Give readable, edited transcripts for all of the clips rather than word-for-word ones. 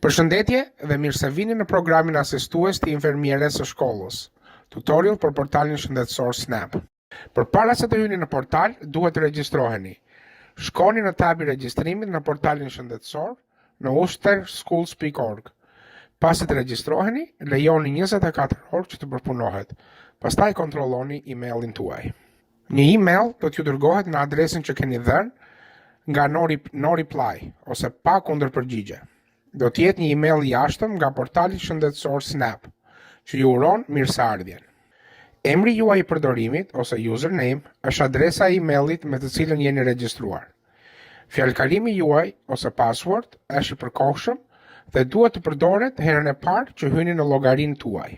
Përshëndetje dhe mirë se vini në programin asistues të infermieres së shkollës, tutorial për portalin shëndetësor SNAP. Përpara se të hyni në portal, duhet të regjistroheni. Shkoni në tabi regjistrimit në portalin shëndetësor në ulsterschools.org. Pasi të regjistroheni, lejoni 24 orë që të përpunohet. Pastaj kontrolloni emailin tuaj. Një email do t'ju dërgohet në adresin që keni dhënë nga no reply ose pa kundërpërgjigje. Do t'jetë një email i jashtëm nga portali shëndetësor SNAP, që ju uron mirëseardhjen. Emri juaj i përdorimit ose username është adresa e emailit me të cilën jeni regjistruar. Fjalkalimi juaj ose password është i përkohshëm dhe duhet të përdoret herën e parë që hyni në llogarinë tuaj.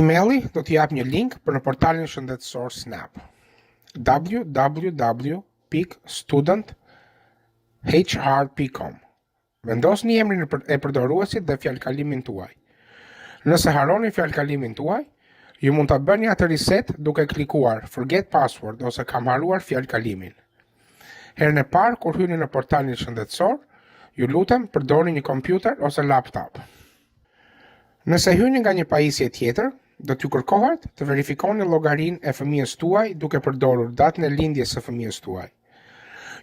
Emaili do t'i jap një link për në portalin shëndetësor SNAP. www.studenthr.com. Vendosni emrin e përdoruesit dhe fjalkalimin tuaj. Nëse harroni fjalkalimin tuaj, ju mund ta bëni atë reset duke klikuar Forget Password ose kam harruar fjalkalimin. Herën e parë kur hyni në portalin shëndetësor, ju lutem përdorni një kompjuter ose laptop. Nëse hyni nga një pajisje tjetër, do t'ju kërkohet të verifikoni llogarinë e fëmijës tuaj duke përdorur datën e lindjes së fëmijës tuaj.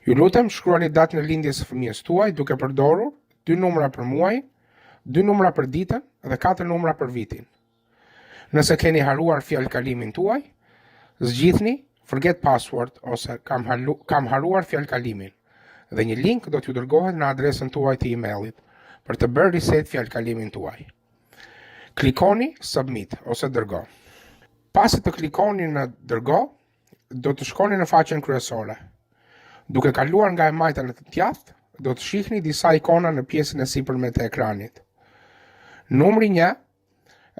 Ju lutem shkruani datën e lindjes së fëmijës tuaj duke përdorur 2 numra për muajin, 2 numra për ditën dhe 4 numra për vitin. Nëse keni harruar fjalkalimin tuaj, zgjidhni Forget Password ose kam harruar fjalkalimin dhe një link do t'ju dërgohet në adresën tuaj të emailit për të bërë reset fjalkalimin tuaj. Klikoni Submit ose dërgo. Pasi të klikoni në dërgo, do të shkoni në faqen kryesore. Duke kaluar nga e majta në të djathtë, do të shihni disa ikona në pjesën e sipërme të ekranit. Numri 1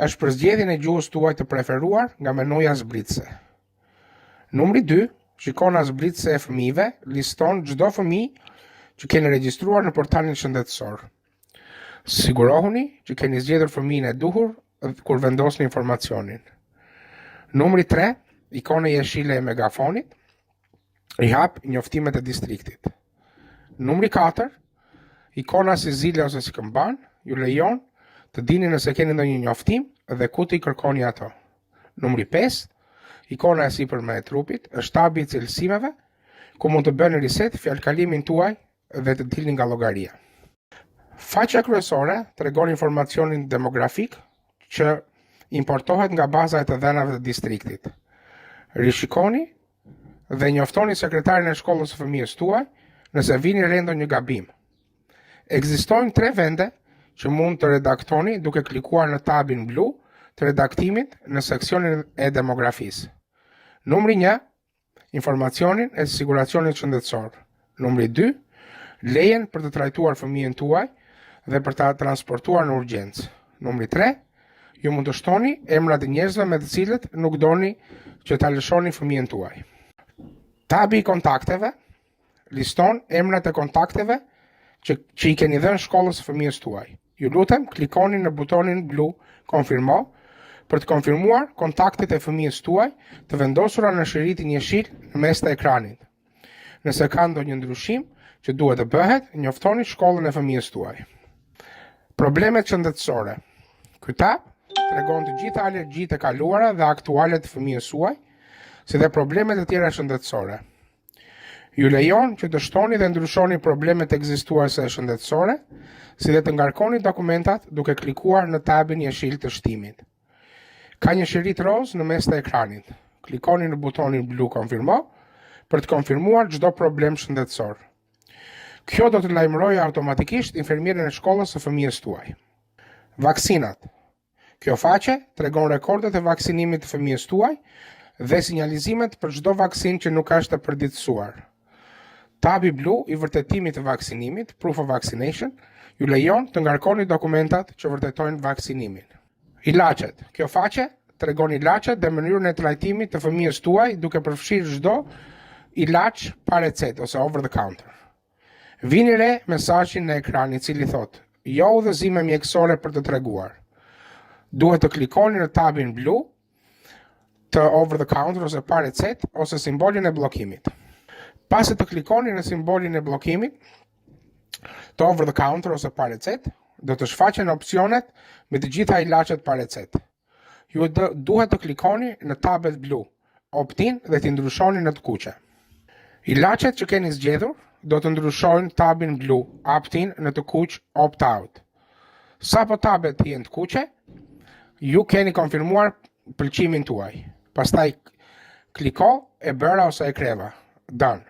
është për zgjedhjen e gjuhës tuaj të preferuar nga menuja zbritse. Numri 2, shikona zbritse e fëmijëve, liston çdo fëmijë që keni regjistruar në portalin shëndetësor. Sigurohuni që keni zgjedhur fëmijën e duhur kur vendosni informacionin. Numri 3, ikona jeshile e megafonit, i hap njoftimet e distriktit. Numri 4, ikona si zile ose si këmban, ju lejon të dini nëse keni ndonjë njoftim dhe ku t'i kërkoni ato. Numri 5, ikona e sipërme e trupit, është tabi i cilësimeve, ku mund të bëni reset fjalkalimin tuaj dhe të dilni nga llogaria. Faqja kryesore tregon informacionin demografik që importohet nga baza e të dhënave të distriktit. Rishikoni dhe njoftoni sekretarin e shkollës së fëmijës tuaj nëse vini re ndonjë gabim. Ekzistojnë 3 vende që mund të redaktoni duke klikuar në tabin blu të redaktimit në seksionin e demografisë. Numri 1, informacionin e siguracionit shëndetësor. Numri 2, lejen për të trajtuar fëmijën tuaj dhe për ta transportuar në urgjencë. Numri 3, ju mund të shtoni emrat e njerëzve me të cilët nuk doni që ta lëshoni fëmijën tuaj. Tabi i kontakteve liston emrat e kontakteve që i keni dhënë shkollës së fëmijës tuaj. Ju lutem klikoni në butonin blu Konfirmo për të konfirmuar kontaktet e fëmijës tuaj të vendosura në shiritin jeshil në mes të ekranit. Nëse ka ndonjë ndryshim që duhet të bëhet, njoftoni shkollën e fëmijës tuaj. Problemet shëndetësore. Ky tab tregon të gjitha alergjitë e kaluara dhe aktuale të fëmijës suaj, si dhe problemet e tjera shëndetësore. Ju lejon që të shtoni dhe ndryshoni problemet ekzistuese shëndetësore, si dhe të ngarkoni dokumentat duke klikuar në tabin jeshil të shtimit. Ka një shirit roz në mes të ekranit. Klikoni në butonin blu Konfirmo për të konfirmuar çdo problem shëndetësor. Kjo do të lajmërojë automatikisht infermierin e shkollës së fëmijës tuaj. Vaksinat. Kjo faqe tregon rekordet e vaksinimit të fëmijës tuaj dhe sinjalizimet për çdo vaksinë që nuk është e përditësuar. Tabi blu i vërtetimit të vaksinimit, Proof of Vaccination, ju lejon të ngarkoni dokumentat që vërtetojnë vaksinimin. Ilaçet. Kjo faqe tregon ilaçet dhe mënyrën e trajtimit të fëmijës tuaj duke përfshirë çdo ilaç pa recetë ose over the counter. Vini re mesazhin në ekran i cili thotë: "Jo udhëzime mjekësore për të treguar." Duhet të klikoni në tabin blu të over the counter ose pa recetë ose simbolin e bllokimit. Pasi të klikoni në simbolin e bllokimit, Të over the counter ose pa recetë, do të shfaqen opsionet me të gjitha ilacet pa recetë. Ju duhet të klikoni në tabet blu, opt-in dhe t'i ndryshoni në të kuqe. Ilacet që keni zgjedhur do të ndryshojnë tabin blu, opt-in në të kuq, opt-out. Sa po tabet jenë të kuqe, ju keni konfirmuar pëlqimin tuaj. Pastaj kliko e bëra ose e kreva. Done.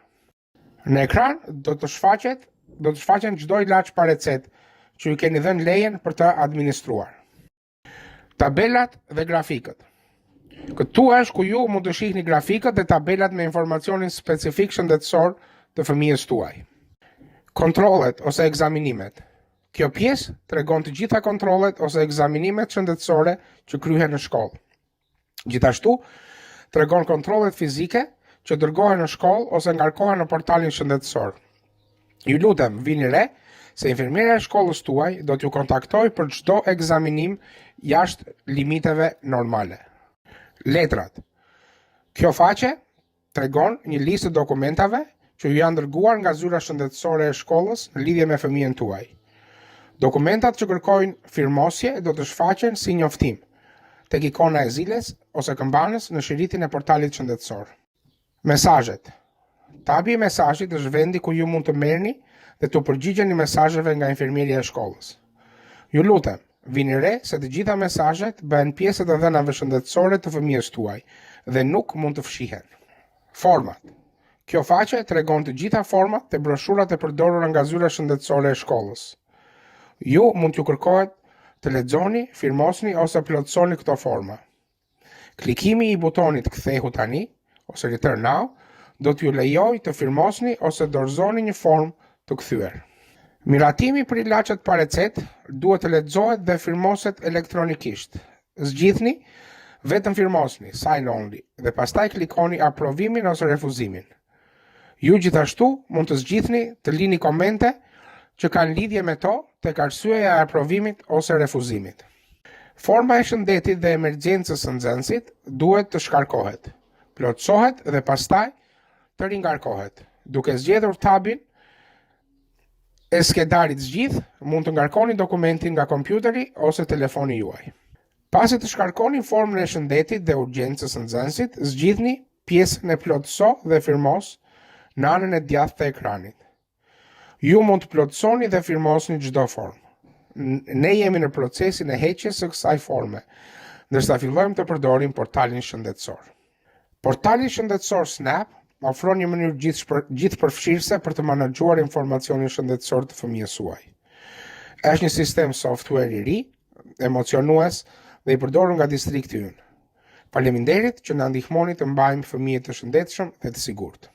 Në ekran do të shfaqen çdo ilaç pa recetë që ju keni dhënë lejen për të administruar. Tabelat dhe grafikët. Këtu është ku ju mund të shihni grafikët dhe tabelat me informacionin specifik shëndetësor të fëmijës tuaj. Kontrollet ose ekzaminimet. Kjo pjesë tregon të gjitha kontrollet ose ekzaminimet shëndetësore që kryhen në shkollë. Gjithashtu, tregon kontrollet fizike që dërgohen në shkollë ose ngarkohen në portalin shëndetësor. Ju lutem, vini re se infermiera e shkollës tuaj do t'ju kontaktoj për çdo ekzaminim jashtë limiteve normale. Letrat. Kjo faqe tregon një listë dokumentave që ju janë dërguar nga zyra shëndetësore e shkollës në lidhje me fëmijën tuaj. Dokumentat që kërkojnë firmosje do të shfaqen si njoftim tek ikona e ziles ose këmbanës në shiritin e portalit shëndetësor. Mesazhet. Tabi i mesazhit është vendi ku ju mund të merrni dhe të përgjigjeni mesazheve nga infermieria e shkollës. Ju lutem, vini re se të gjitha mesazhet bëhen pjesë të dhënave shëndetësore të fëmijës tuaj dhe nuk mund të fshihen. Format. Kjo faqe tregon të gjitha format dhe broshurat e përdorura nga zyra shëndetësore e shkollës. Ju mund t'ju kërkohet të lexoni, firmosni ose plotësoni këto forma. Klikimi i butonit kthehu tani ose return now do t'ju lejoj të firmosni ose dorëzoni një formë të kthyer. Miratimi për ilaçet pa recetë duhet të lexohet dhe firmoset elektronikisht. Zgjidhni, vetëm firmosni, sign only, dhe pastaj klikoni aprovimin ose refuzimin. Ju gjithashtu mund të zgjidhni të lini komente që kanë lidhje me to tek arsyeja e aprovimit ose refuzimit. Forma e shëndetit dhe emergjencës së nxënësit duhet të shkarkohet, plotësohet dhe pastaj të ringarkohet. Duke zgjedhur tabin e skedarit zgjidh, mund të ngarkoni dokumentin nga kompjuteri ose telefoni juaj. Pasi të shkarkoni formën e shëndetit dhe urgjencës së nxënësit, zgjidhni pjesën e plotëso dhe firmos në anën e djathtë të ekranit. Ju mund të plotësoni dhe firmosni çdo formë. Ne jemi në procesin e heqjes së kësaj forme, ndërsa fillojmë të përdorim portalin shëndetësor. Portali shëndetësor Snap ofron një mënyrë gjithëpërfshirëse për të menaxhuar informacionin shëndetësor të fëmijës suaj. Është një sistem software i ri, emocionues dhe i përdorur nga distrikti ynë. Faleminderit që na ndihmoni të mbajmë fëmijët të shëndetshëm dhe të sigurt.